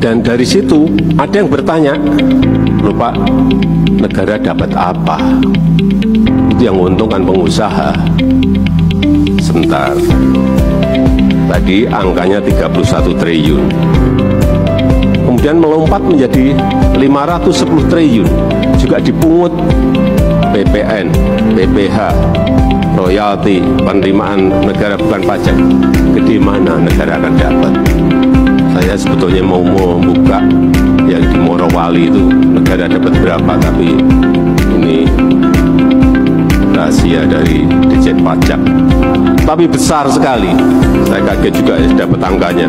Dan dari situ ada yang bertanya, loh Pak, negara dapat apa? Itu yang menguntungkan pengusaha. Sebentar, tadi angkanya 31 triliun, kemudian melompat menjadi 510 triliun, juga dipungut PPN, PPH, royalti, penerimaan negara bukan pajak. Gede mana negara akan dapat? Saya sebetulnya mau membuka yang di Morowali itu negara dapat berapa, tapi ini rahasia dari Ditjen Pajak. Tapi besar sekali. Saya kaget juga ya dapat angkanya.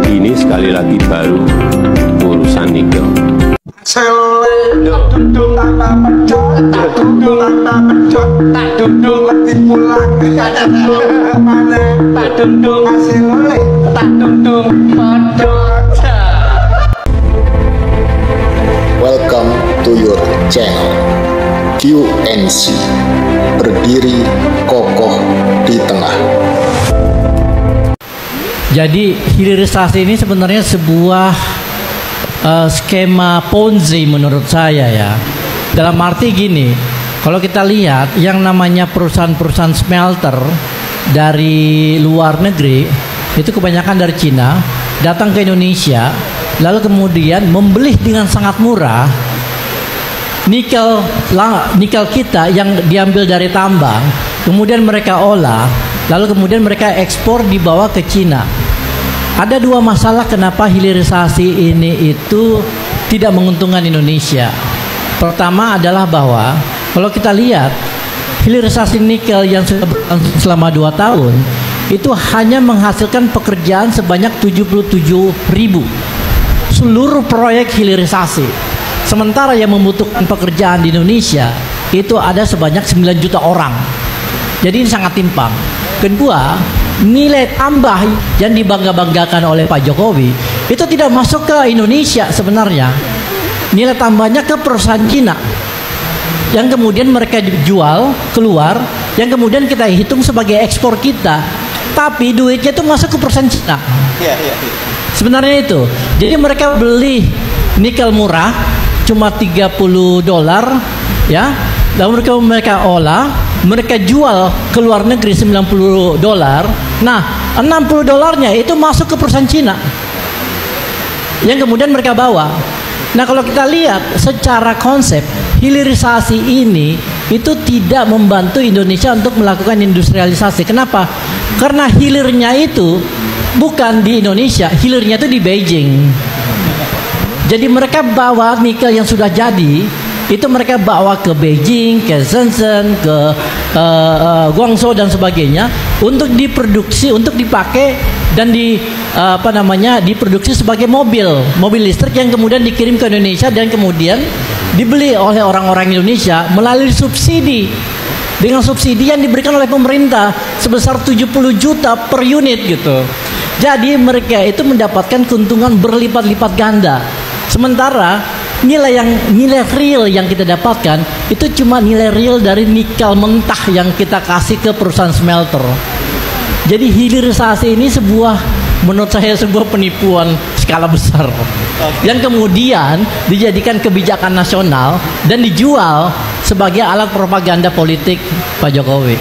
Ini sekali lagi baru urusan nikel. Welcome to your channel QNC, berdiri kokoh di tengah. Jadi hilirisasi ini sebenarnya sebuah skema Ponzi menurut saya ya. Dalam arti gini, kalau kita lihat yang namanya perusahaan-perusahaan smelter dari luar negeri itu kebanyakan dari Cina datang ke Indonesia, lalu kemudian membeli dengan sangat murah nikel kita yang diambil dari tambang, kemudian mereka olah, lalu kemudian mereka ekspor dibawa ke Cina. Ada dua masalah kenapa hilirisasi ini itu tidak menguntungkan Indonesia. Pertama adalah bahwa kalau kita lihat hilirisasi nikel yang sudah berlangsung selama 2 tahun itu hanya menghasilkan pekerjaan sebanyak 77.000 seluruh proyek hilirisasi. Sementara yang membutuhkan pekerjaan di Indonesia itu ada sebanyak 9 juta orang. Jadi ini sangat timpang. Kedua, nilai tambah yang dibangga-banggakan oleh Pak Jokowi itu tidak masuk ke Indonesia sebenarnya. Nilai tambahnya ke perusahaan Cina yang kemudian mereka jual keluar, yang kemudian kita hitung sebagai ekspor kita, tapi duitnya itu masuk ke perusahaan Cina. Sebenarnya itu. Jadi mereka beli nikel murah cuma $30 ya, lalu mereka olah, mereka jual ke luar negeri $90. Nah, $60 itu masuk ke perusahaan Cina yang kemudian mereka bawa. Nah, kalau kita lihat secara konsep hilirisasi ini itu tidak membantu Indonesia untuk melakukan industrialisasi. Kenapa? Karena hilirnya itu bukan di Indonesia, hilirnya itu di Beijing. Jadi mereka bawa nikel yang sudah jadi, itu mereka bawa ke Beijing, ke Shenzhen, ke Guangzhou dan sebagainya untuk diproduksi, untuk dipakai dan diproduksi sebagai mobil listrik yang kemudian dikirim ke Indonesia dan kemudian dibeli oleh orang-orang Indonesia melalui subsidi, dengan subsidi yang diberikan oleh pemerintah sebesar 70 juta per unit gitu. Jadi mereka itu mendapatkan keuntungan berlipat-lipat ganda. Sementara nilai real yang kita dapatkan itu cuma nilai real dari nikel mentah yang kita kasih ke perusahaan smelter. Jadi hilirisasi ini menurut saya sebuah penipuan skala besar yang kemudian dijadikan kebijakan nasional dan dijual sebagai alat propaganda politik Pak Jokowi.